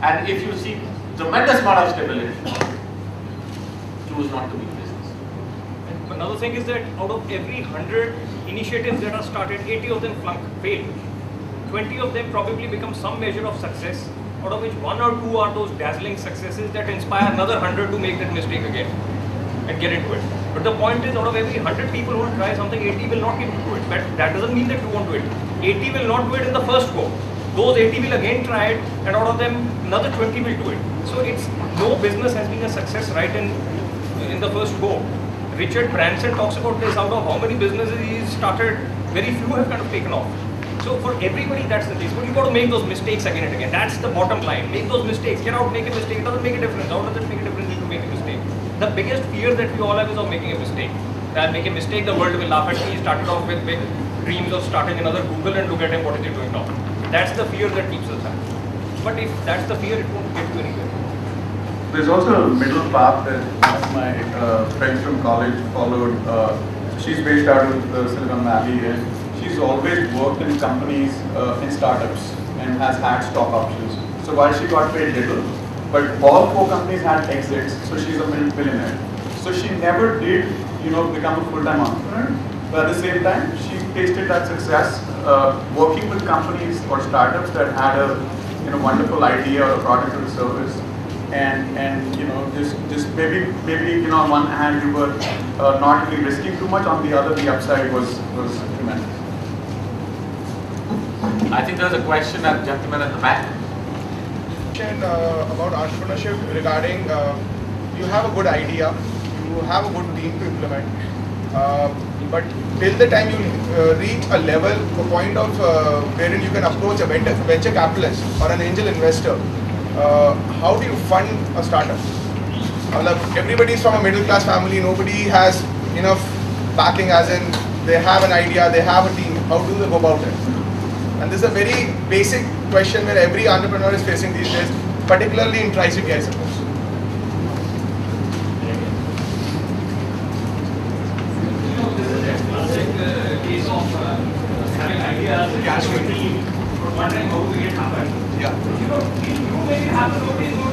And if you see tremendous amount of stability, choose not to be in business. And another thing is that out of every 100 initiatives that are started, 80 of them fail. 20 of them probably become some measure of success, out of which 1 or 2 are those dazzling successes that inspire another 100 to make that mistake again and get into it. But the point is, out of every 100 people who will try something, 80 will not be able to do it. But that doesn't mean that you won't do it. 80 will not do it in the first go. Those 80 will again try it, and out of them, another 20 will do it. So it's no business has been a success right in the first go. Richard Branson talks about this. Out of how many businesses he started, very few have kind of taken off. So for everybody, that's the case. But you got to make those mistakes again and again. That's the bottom line. Make those mistakes. Get out, make a mistake. It doesn't make a difference. How does it make a difference if you make a mistake? The biggest fear that we all have is of making a mistake. I'll make a mistake, the world will laugh at me. He started off with big dreams of starting another Google, and look at him, what is he doing now? That's the fear that keeps us happy. But if that's the fear, it won't get you anywhere. There's also a middle path that my friends from college followed. She's based out of Silicon Valley, and she's always worked in companies, in startups, and has had stock options. So while she got paid little, but all 4 companies had exits, so she's a millionaire. So she never did, become a full-time entrepreneur. But at the same time, she tasted that success working with companies or startups that had a wonderful idea or a product or a service. And just maybe on one hand you were not really risking too much, on the other the upside was tremendous. I think there's a question that gentleman at the back. About entrepreneurship regarding you have a good idea, you have a good team to implement, but till the time you reach a level, a point of wherein you can approach a venture capitalist or an angel investor, how do you fund a startup? Everybody is from a middle class family, nobody has enough backing, as in they have an idea, they have a team. How do they go about it? And this is a very basic question where every entrepreneur is facing these days, particularly in Tri-City, I suppose. Case of having ideas, wondering how to make it happen. Yeah. You maybe have to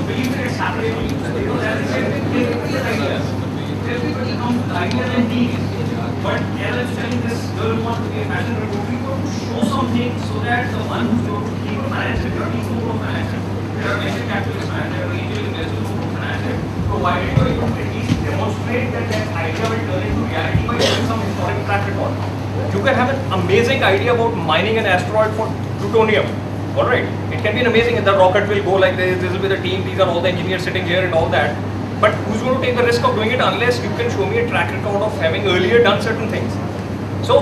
believe that it's happening. Because as I said, everybody has ideas. Everybody comes with ideas and needs. But as I was telling this girl who wants to be a fashion reporter, you want to show something so that the one who's going to keep finance it, or people who finance it. There are venture capitalists, there are angel investors who finance it. Provided you at least demonstrate that that idea will turn into reality by doing some historic track record. You can have an amazing idea about mining an asteroid for plutonium. Alright, it can be an amazing, the rocket will go like this will be the team, these are all the engineers sitting here and all that. But who's going to take the risk of doing it unless you can show me a track record of having earlier done certain things? So,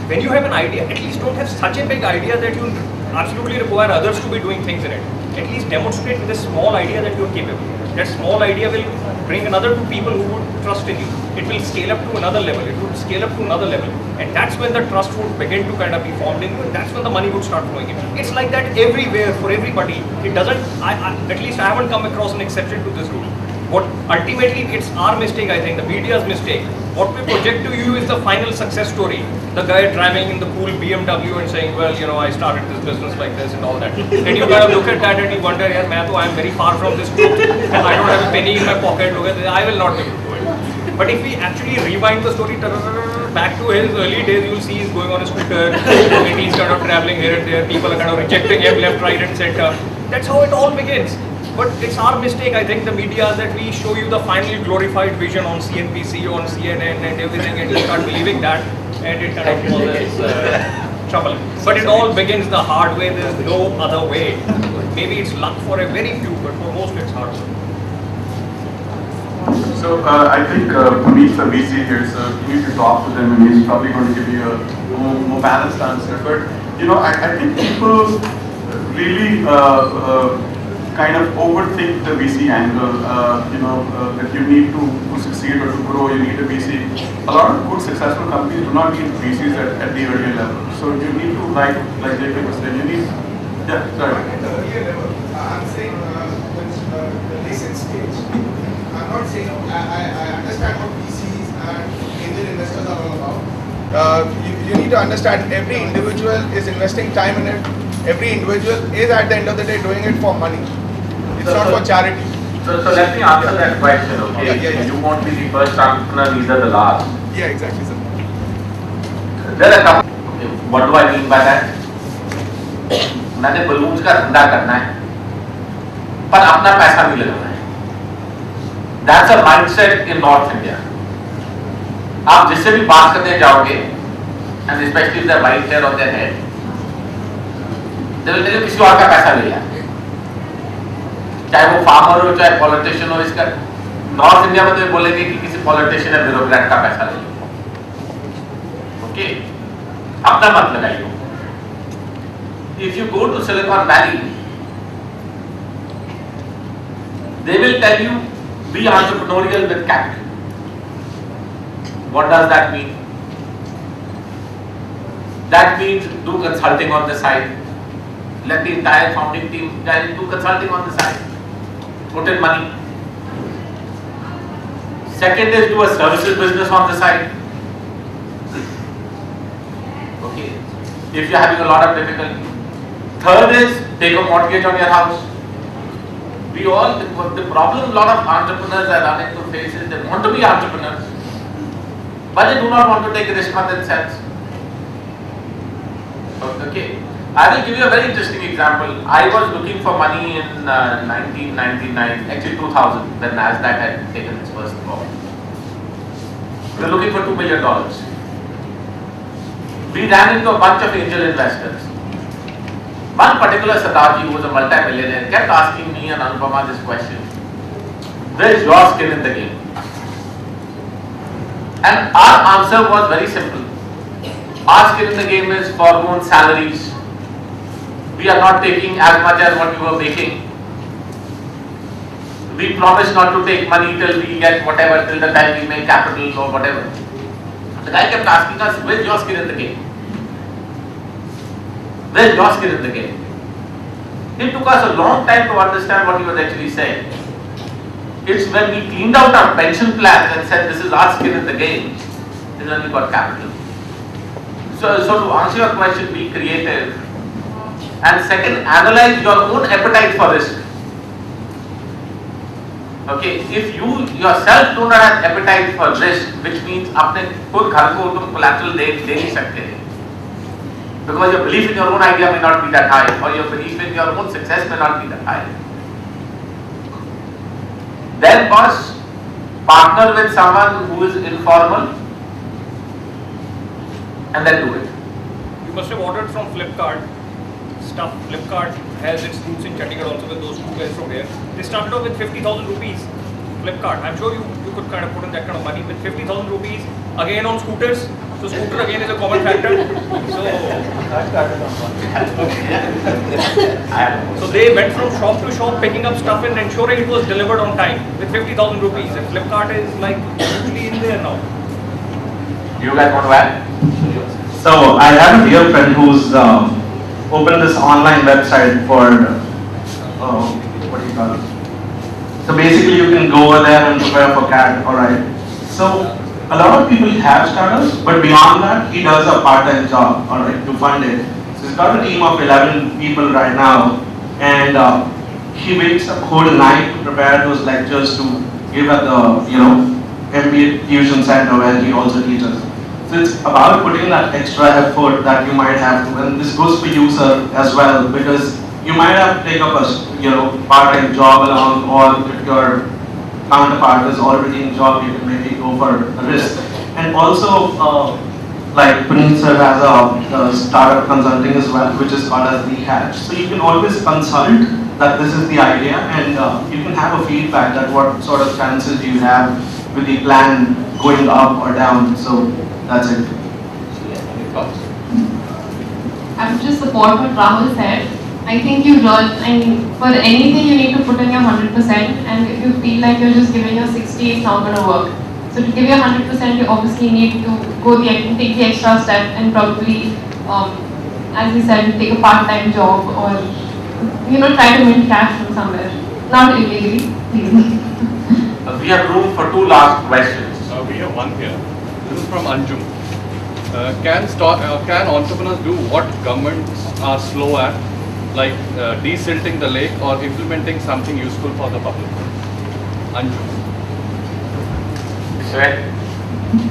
when you have an idea, at least don't have such a big idea that you absolutely require others to be doing things in it. At least demonstrate with a small idea that you're capable. That small idea will bring another 2 people who would trust in you. It will scale up to another level. It would scale up to another level. And that's when the trust would begin to kind of be formed in you, and that's when the money would start flowing in. It's like that everywhere for everybody. It doesn't, at least I haven't come across an exception to this rule. But ultimately, it's our mistake, I think, the media's mistake. What we project to you is the final success story. The guy driving in the cool BMW and saying, well, I started this business like this and all that. And you kind of look at that and you wonder, yeah, I am very far from this truth and I don't have a penny in my pocket. Look at this, I will not be able to do it. But if we actually rewind the story back to his early days, you'll see he's going on a scooter and he's kind of traveling here and there. People are kind of rejecting him left, right and center. That's how it all begins. But it's our mistake, I think, the media, that we show you the final glorified vision on CNBC, on CNN and everything, and you start believing that, and it kind of causes trouble. But it all begins the hard way, there's no other way. Maybe it's luck for a very few, but for most it's hard. So I think Puneet's a VC here, so you need to talk to him, and he's probably going to give you a more balanced answer. But I think people really kind of overthink the VC angle. That you need to succeed or to grow, you need a VC. A lot of good successful companies do not need VCs at the earlier level. So you need to, like JP was saying, you need. Yeah, sorry. At the earlier level, I'm saying the nascent stage. I'm not saying, I understand what VCs and angel investors are all about. You need to understand every individual is investing time in it. Every individual is at the end of the day doing it for money. It's not for charity. So let me answer that question, okay? Yeah. You won't be the first entrepreneur, neither the last. Yeah, exactly, sir. There are a couple. Okay, what do I mean by that? मैंने balloons का धंधा करना है, पर अपना पैसा नहीं लगाना है. That's a mindset in North India. आप जिससे भी बात करने जाओगे, and especially if they're white hair on their head, they will tell you किसी और का पैसा ले लिया. चाहे वो फार्मर हो, चाहे पॉलिटिशियन हो, इसका नॉर्थ इंडिया में तो बोलेंगे कि किसी पॉलिटिशियन या ब्यूरोक्रेट का पैसा ले लो. ओके, अपना मत लगाइए. If you go to Silicon Valley, they will tell you be entrepreneurial with capital. What does that mean? That means do consulting on the side. Let the entire founding team do consulting on the side. Put in money. Second is do a services business on the side. Okay. If you're having a lot of difficulty. Third is take a mortgage on your house. The problem a lot of entrepreneurs are running to face is they want to be entrepreneurs, but they do not want to take risk on themselves. Okay. I will give you a very interesting example. I was looking for money in 1999, actually 2000, when NASDAQ had taken its first fall. We were looking for $2 million. We ran into a bunch of angel investors. One particular Sardarji, who was a multi-millionaire, kept asking me and Anupama this question: where is your skin in the game? And our answer was very simple. Our skin in the game is for our own salaries. We are not taking as much as what you were making. We promise not to take money till we get whatever, till the time we make capital or whatever. The guy kept asking us, where's your skin in the game? Where's your skin in the game? It took us a long time to understand what he was actually saying. It's when we cleaned out our pension plans and said this is our skin in the game, is when we got capital. So to answer your question, be creative. And second, analyze your own appetite for risk. Okay, if you yourself do not have appetite for risk, which means अपने खुद घर को तुम collateral दे नहीं सकते, because your belief in your own idea may not be that high, or your belief in your own success may not be that high. Then first, partner with someone who is informal, and then do it. You must have ordered from Flipkart stuff. Flipkart has its roots in Chandigarh also with those two guys from here. They started off with 50,000 rupees. Flipkart. I'm sure you could kind of put in that kind of money with 50,000 rupees. Again on scooters. So scooter again is a common factor. So they went from shop to shop picking up stuff and ensuring it was delivered on time with 50,000 rupees. And Flipkart is like usually in there now. You guys want to add? So I have a dear friend who's opened this online website for what do you call it? So basically you can go over there and prepare for CAT, alright. So a lot of people have startups, but beyond that he does a part-time job, alright, to fund it. So he's got a team of 11 people right now, and he wakes up whole night to prepare those lectures to give at the MBA Fusion Center where he also teaches. So it's about putting that extra effort that you might have to, and this goes for you, sir, as well, because you might have to take up a part-time job along, or if your counterpart is already in job, you can maybe go for a risk. And also, like Puneet sir has a startup consulting as well, which is called as the Hatch. So you can always consult that this is the idea, and you can have a feedback that what sort of chances do you have with the plan going up or down. So that's it. Any thoughts? I would just support what Rahul said. I think you learn, and for anything you need to put in your 100%, and if you feel like you're just giving your 60, it's not going to work. So to give your 100%, you obviously need to take the extra step and probably, as he said, take a part-time job or try to mint cash from somewhere. Not illegally, please. We have room for two last questions. We have one here. This is from Anjum. Can entrepreneurs do what governments are slow at? like desilting the lake or implementing something useful for the public? Anju.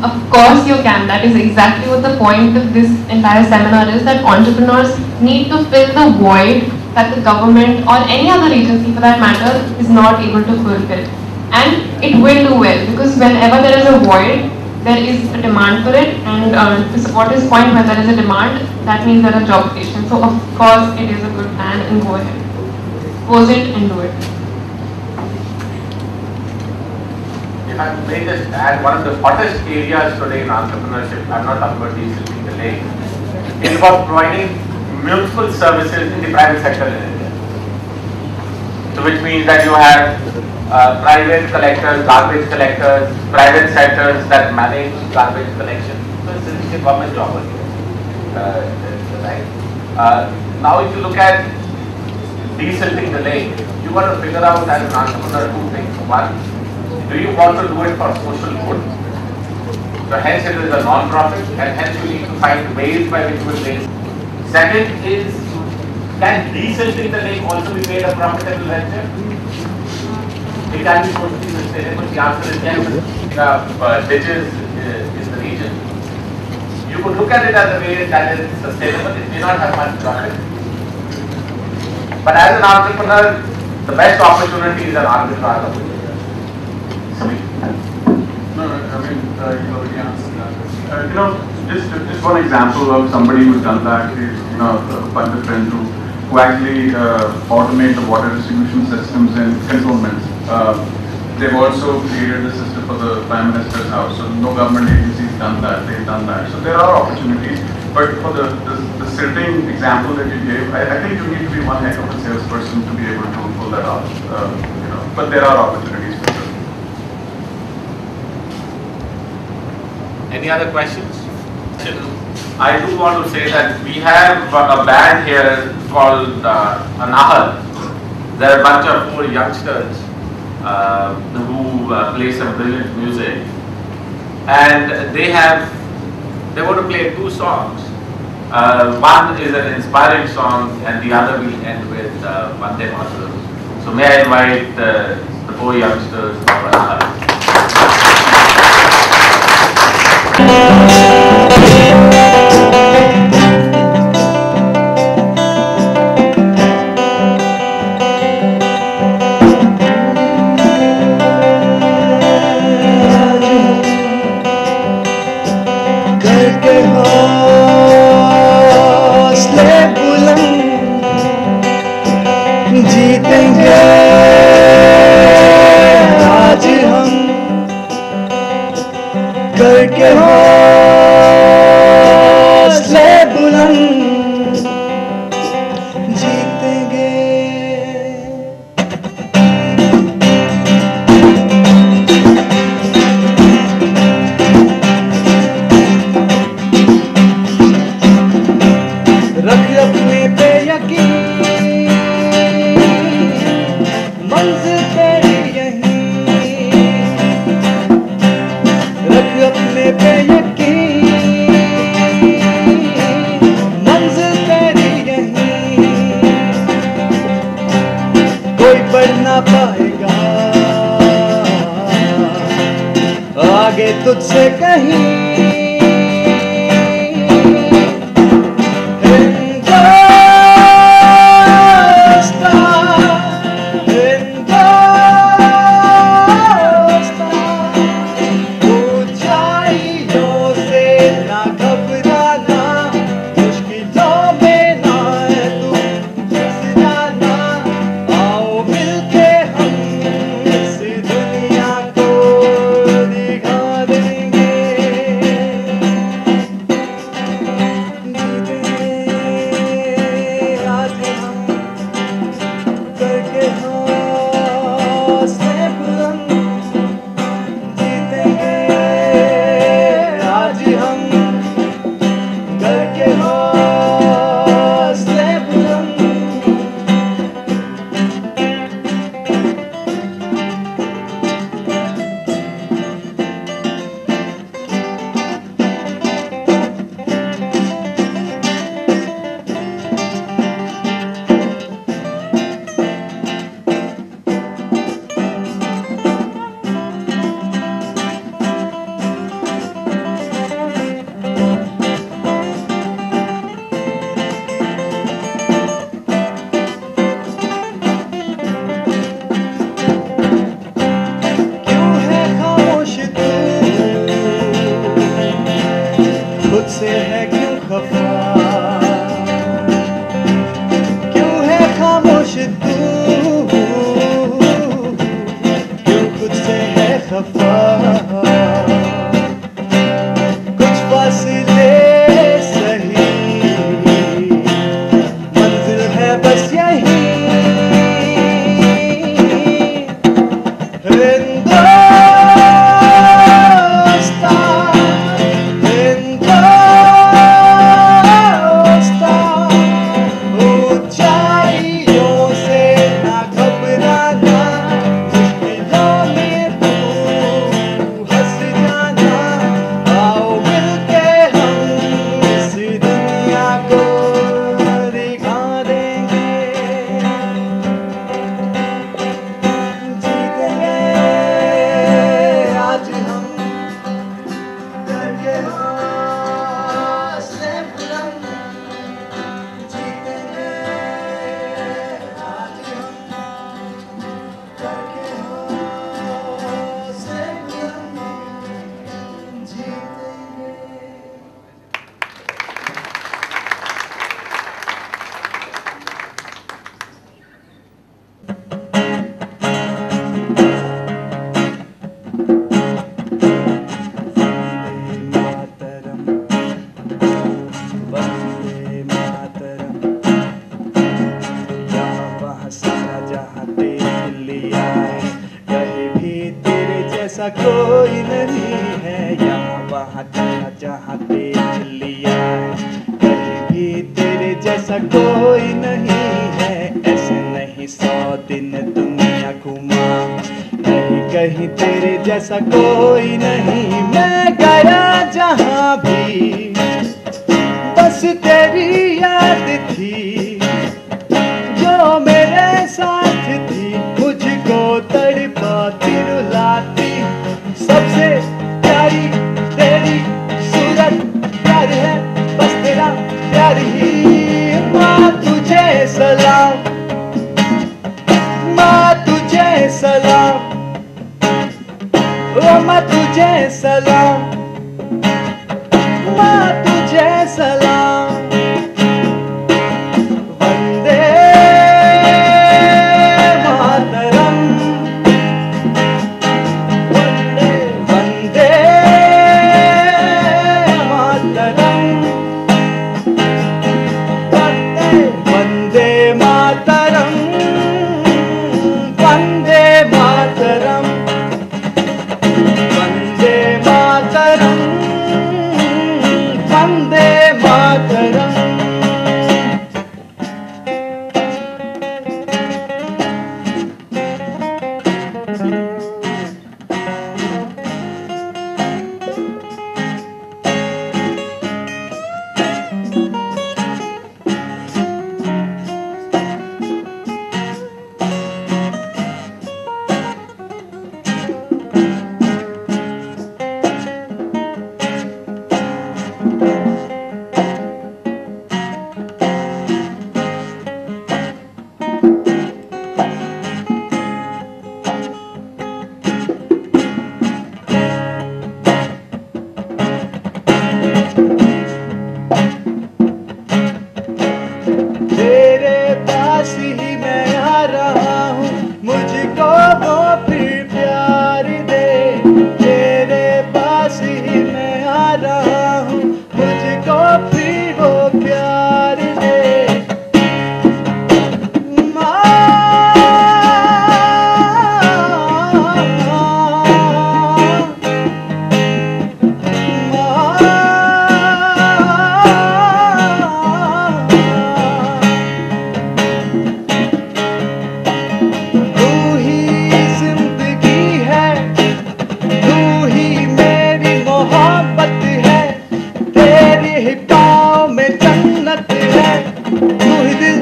Of course you can. That is exactly what the point of this entire seminar is, that entrepreneurs need to fill the void that the government or any other agency for that matter is not able to fulfill. And it will do well, because whenever there is a void, there is a demand for it, and to support his point, when there is a demand, that means there are job creation. So of course it is a good plan, and go ahead. Pose it and do it. If I may just add, one of the hottest areas today in entrepreneurship, I'm not talking about desilting the lake, is about providing municipal services in the private sector in India. So which means that you have private collectors, garbage collectors, private sectors that manage garbage collection. So it's a government job only. Right? Now if you look at desilting the lake, you got to figure out as an entrepreneur two things. One, do you want to do it for social good? So hence it is a non-profit, and hence you need to find ways by which you will raise. Second is, can desilting the lake also be made a profitable venture? It can be socially sustainable. The answer is yes. Ditches is the region. You could look at it as a way that is sustainable. It may not have much profit. But as an entrepreneur, the best opportunity is an arbitrage opportunity. No, I mean, you already answered that. Just one example of somebody who's done that is, a bunch of friends who actually automate the water distribution systems in cantonments. They've also created a system for the Prime Minister's house, so no government agency's done that, they've done that. So there are opportunities, but for the silting example that you gave, I think you need to be one heck of a salesperson to be able to pull that off. But there are opportunities for sure. Any other questions? I do want to say that we have a band here called Anahal. There are a bunch of more youngsters who play some brilliant music, and they want to play two songs. One is an inspiring song, and the other will end with Vande Mataram. So may I invite the four youngsters of Anahal. जीतेंगे आज हम करके हौसले बुलंद जीतेंगे। रख अपने पे यकीन, मंजिल तेरी यहीं, रख अपने पे यकीन, मंजिल तेरी यहीं, कोई बढ़ ना पाएगा आगे तुझसे कहीं। जैसा कोई नहीं है, यहाँ वहाँ जहाँ जहाँ देख लिया है, कहीं भी तेरे जैसा कोई नहीं है। ऐसे नहीं 100 दिन दुनिया घुमा, नहीं कहीं तेरे जैसा कोई नहीं। मैं गया जहाँ भी बस तेरी याद थी, जो मेरे साथ थी, मुझको तड़पाती रुलाती। सबसे प्यारी तेरी सूरत, प्यार है बस तेरा प्यार ही। माँ तुझे सलाम, माँ तुझे सलाम, ओ माँ तुझे सलाम, माँ तुझे सलाम। वंदे मातरम, वंदे वंदे मातरम, वंदे मातरम, वंदे मातरम, वंदे मातरम, वंदे मातरम। तेरे पास ही मैं आ रहा हूँ, मुझको वो फिर प्यार दे। तेरे पास ही मैं आ रहा हूँ, मुझको फिर वो प्यार दे। तू ही जिंदगी है, तू ही मेरी मोहब्बत है, तेरे ही पाँव में जन्नत है। तू ही दिल,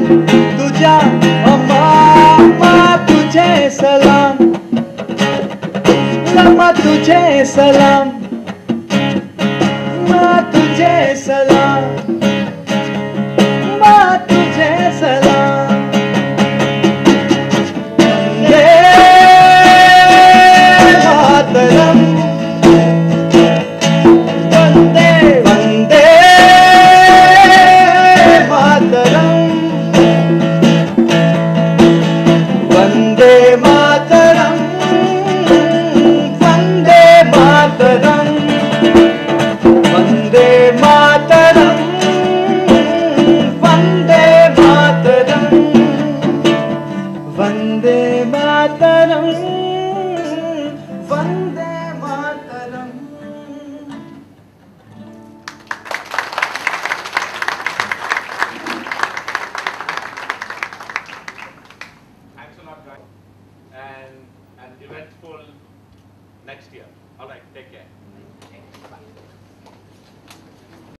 तू जान, ओ माँ, माँ तुझे सलाम, माँ तुझे सलाम, माँ तुझे सलाम, माँ तुझे सलाम। वंदे मातरम, वंदे Vande Mataram, Vande Mataram, Vande Mataram, Vande Mataram, Vande Mataram, Vande Mataram, Vande Mataram. Thanks a lot, guys. And an eventful next year. All right, take care.